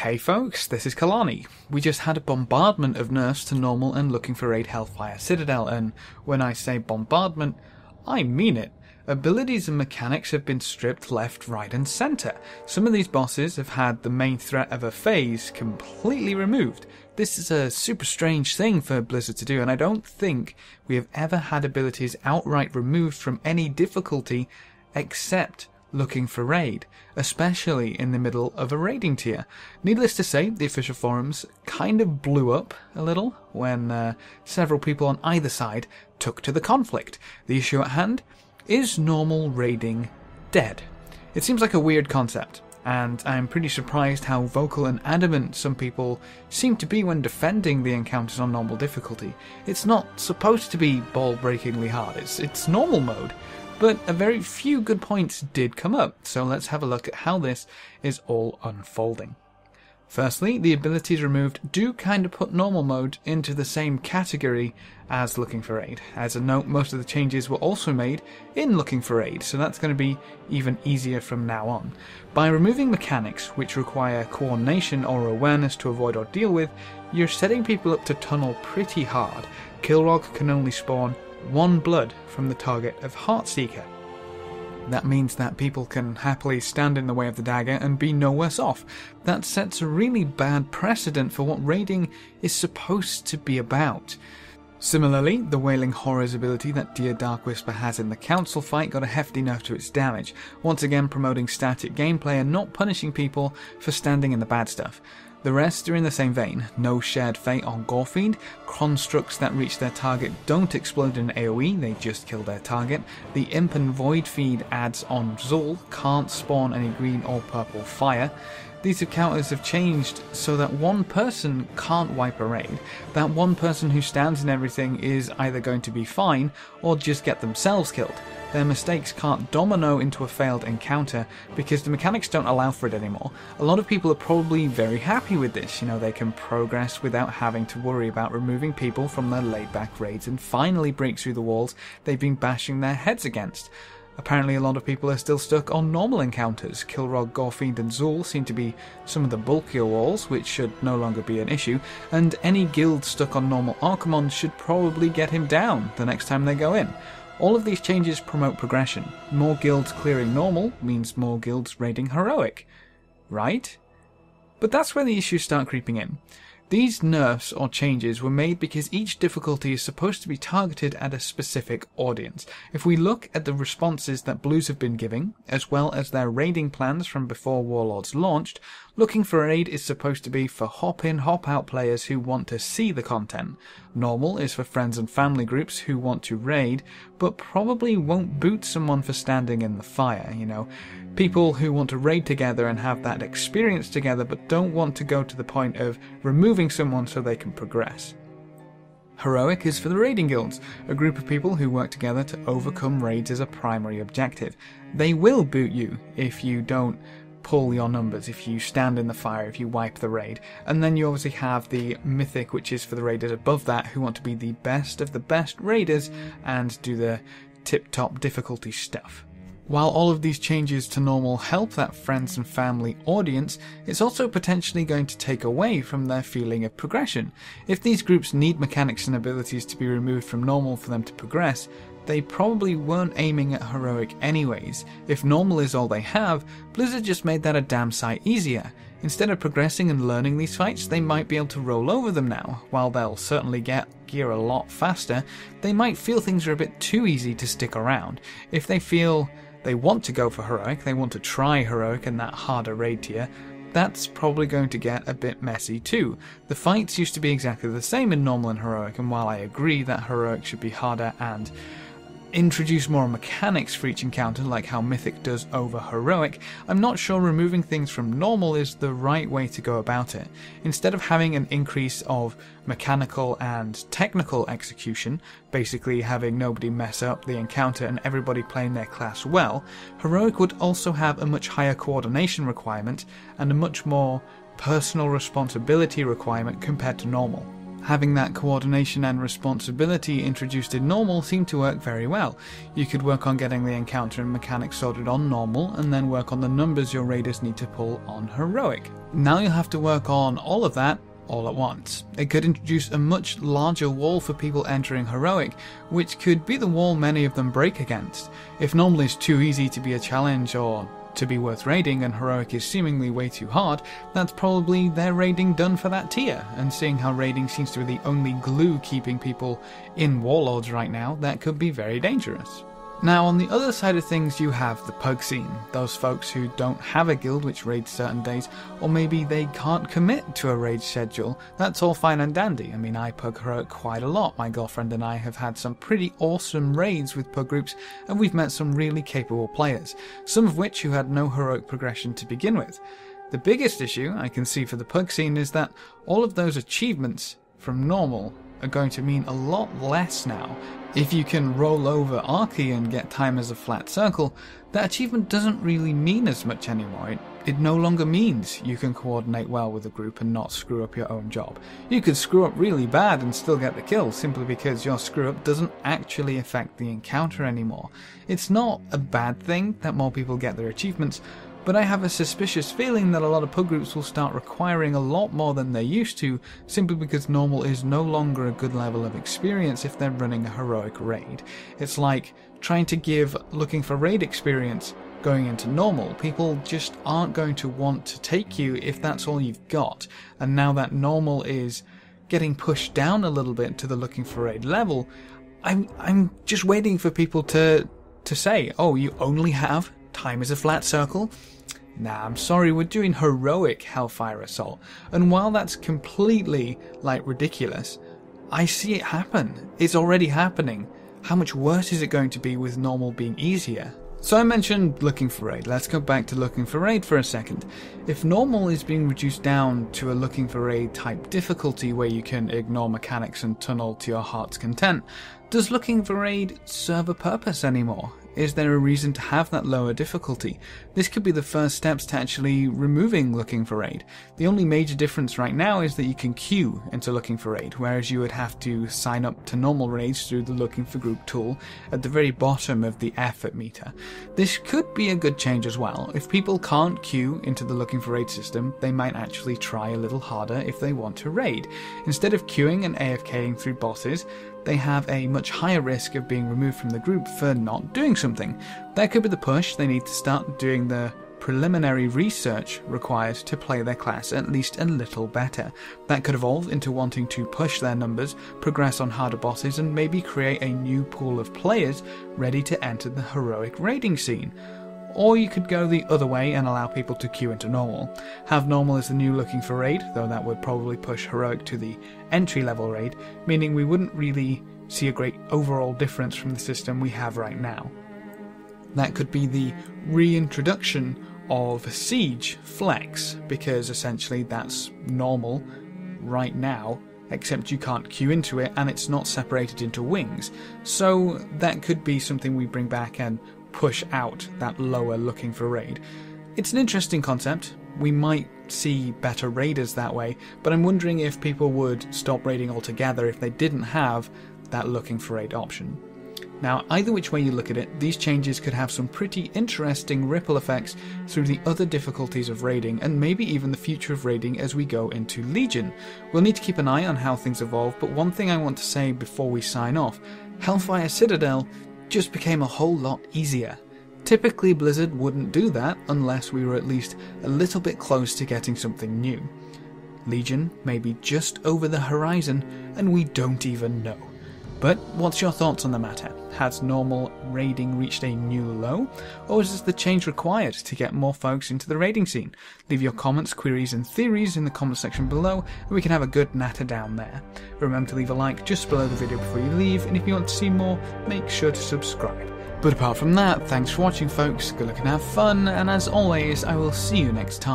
Hey folks, this is Kalani. We just had a bombardment of nerfs to normal and looking for raid Hellfire Citadel, and when I say bombardment, I mean it. Abilities and mechanics have been stripped left, right and centre. Some of these bosses have had the main threat of a phase completely removed. This is a super strange thing for Blizzard to do, and I don't think we have ever had abilities outright removed from any difficulty except looking for raid, especially in the middle of a raiding tier. Needless to say, the official forums kind of blew up a little when several people on either side took to the conflict. The issue at hand is normal raiding dead? It seems like a weird concept, and I'm pretty surprised how vocal and adamant some people seem to be when defending the encounters on normal difficulty. It's not supposed to be ball-breakingly hard, it's normal mode. But a very few good points did come up, so let's have a look at how this is all unfolding. Firstly, the abilities removed do kind of put normal mode into the same category as looking for raid. As a note, most of the changes were also made in looking for raid, so that's going to be even easier from now on. By removing mechanics which require coordination or awareness to avoid or deal with, you're setting people up to tunnel pretty hard. Kilrog can only spawn one blood from the target of Heartseeker. That means that people can happily stand in the way of the dagger and be no worse off. That sets a really bad precedent for what raiding is supposed to be about. Similarly, the Wailing Horrors ability that Dear Dark Whisper has in the council fight got a hefty nerf to its damage, once again promoting static gameplay and not punishing people for standing in the bad stuff. The rest are in the same vein. No shared fate on Gorefiend, constructs that reach their target don't explode in AoE, they just kill their target. The Imp and Void feed adds on Zul can't spawn any green or purple fire. These encounters have changed so that one person can't wipe a raid. That one person who stands in everything is either going to be fine or just get themselves killed. Their mistakes can't domino into a failed encounter because the mechanics don't allow for it anymore. A lot of people are probably very happy with this, they can progress without having to worry about removing people from their laid back raids and finally break through the walls they've been bashing their heads against. Apparently a lot of people are still stuck on normal encounters. Kilrog, Gorefiend and Zul seem to be some of the bulkier walls, which should no longer be an issue, and any guild stuck on normal Archimon should probably get him down the next time they go in. All of these changes promote progression. More guilds clearing normal means more guilds raiding heroic. Right? But that's where the issues start creeping in. These nerfs or changes were made because each difficulty is supposed to be targeted at a specific audience. If we look at the responses that Blues have been giving, as well as their raiding plans from before Warlords launched, looking for raid is supposed to be for hop-in, hop-out players who want to see the content. Normal is for friends and family groups who want to raid, but probably won't boot someone for standing in the fire, People who want to raid together and have that experience together but don't want to go to the point of removing someone so they can progress. Heroic is for the raiding guilds, a group of people who work together to overcome raids as a primary objective. They will boot you if you don't pull your numbers, if you stand in the fire, if you wipe the raid. And then you obviously have the mythic, which is for the raiders above that who want to be the best of the best raiders and do the tip-top difficulty stuff. While all of these changes to normal help that friends and family audience, it's also potentially going to take away from their feeling of progression. If these groups need mechanics and abilities to be removed from normal for them to progress, they probably weren't aiming at heroic anyways. If normal is all they have, Blizzard just made that a damn sight easier. Instead of progressing and learning these fights, they might be able to roll over them now. While they'll certainly get gear a lot faster, they might feel things are a bit too easy to stick around. If they feel they want to go for heroic, they want to try heroic in that harder raid tier, that's probably going to get a bit messy too. The fights used to be exactly the same in normal and heroic, and while I agree that heroic should be harder and introduce more mechanics for each encounter like how Mythic does over Heroic, I'm not sure removing things from normal is the right way to go about it. Instead of having an increase of mechanical and technical execution, basically having nobody mess up the encounter and everybody playing their class well, Heroic would also have a much higher coordination requirement and a much more personal responsibility requirement compared to normal. having that coordination and responsibility introduced in normal seemed to work very well. You could work on getting the encounter and mechanics sorted on normal, and then work on the numbers your raiders need to pull on heroic. Now you'll have to work on all of that all at once. It could introduce a much larger wall for people entering heroic, which could be the wall many of them break against. If normal is too easy to be a challenge or to be worth raiding and heroic is seemingly way too hard, that's probably their raiding done for that tier, and seeing how raiding seems to be the only glue keeping people in warlords right now, that could be very dangerous. Now, on the other side of things, you have the pug scene, those folks who don't have a guild which raids certain days, or maybe they can't commit to a raid schedule. That's all fine and dandy. I mean, I pug heroic quite a lot. My girlfriend and I have had some pretty awesome raids with pug groups, and we've met some really capable players, some of which who had no heroic progression to begin with. The biggest issue I can see for the pug scene is that all of those achievements from normal are going to mean a lot less now. If you can roll over Archie and get time as a flat circle, that achievement doesn't really mean as much anymore. It no longer means you can coordinate well with a group and not screw up your own job. You could screw up really bad and still get the kill, simply because your screw up doesn't actually affect the encounter anymore. It's not a bad thing that more people get their achievements, but I have a suspicious feeling that a lot of pug groups will start requiring a lot more than they used to, simply because normal is no longer a good level of experience if they're running a heroic raid. It's like trying to give looking for raid experience going into normal. People just aren't going to want to take you if that's all you've got, and now that normal is getting pushed down a little bit to the looking for raid level, I'm just waiting for people to say, oh, you only have time as a flat circle? Nah, I'm sorry, we're doing heroic Hellfire Assault. And while that's completely, ridiculous, I see it happen. It's already happening. How much worse is it going to be with normal being easier? So I mentioned looking for raid. Let's go back to looking for raid for a second. If normal is being reduced down to a looking for raid type difficulty where you can ignore mechanics and tunnel to your heart's content, does looking for raid serve a purpose anymore? Is there a reason to have that lower difficulty? This could be the first steps to actually removing looking for raid. The only major difference right now is that you can queue into looking for raid, whereas you would have to sign up to normal raids through the looking for group tool at the very bottom of the effort meter. This could be a good change as well. If people can't queue into the looking for raid system, they might actually try a little harder if they want to raid. Instead of queuing and AFKing through bosses, they have a much higher risk of being removed from the group for not doing something. That could be the push. They need to start doing the preliminary research required to play their class at least a little better. That could evolve into wanting to push their numbers, progress on harder bosses, and maybe create a new pool of players ready to enter the heroic raiding scene. Or you could go the other way and allow people to queue into normal. Have normal as the new looking for raid, though that would probably push heroic to the entry level raid, meaning we wouldn't really see a great overall difference from the system we have right now. That could be the reintroduction of Siege Flex, because essentially that's normal right now, except you can't queue into it and it's not separated into wings. So that could be something we bring back and push out that lower looking for raid. It's an interesting concept. We might see better raiders that way, but I'm wondering if people would stop raiding altogether if they didn't have that looking for raid option. Now, either which way you look at it, these changes could have some pretty interesting ripple effects through the other difficulties of raiding, and maybe even the future of raiding as we go into Legion. We'll need to keep an eye on how things evolve, but one thing I want to say before we sign off, Hellfire Citadel just became a whole lot easier. Typically Blizzard wouldn't do that unless we were at least a little bit close to getting something new. Legion may be just over the horizon and we don't even know. But what's your thoughts on the matter? Has normal raiding reached a new low? Or is this the change required to get more folks into the raiding scene? Leave your comments, queries and theories in the comment section below and we can have a good natter down there. Remember to leave a like just below the video before you leave, and if you want to see more, make sure to subscribe. But apart from that, thanks for watching folks, good luck and have fun, and as always, I will see you next time.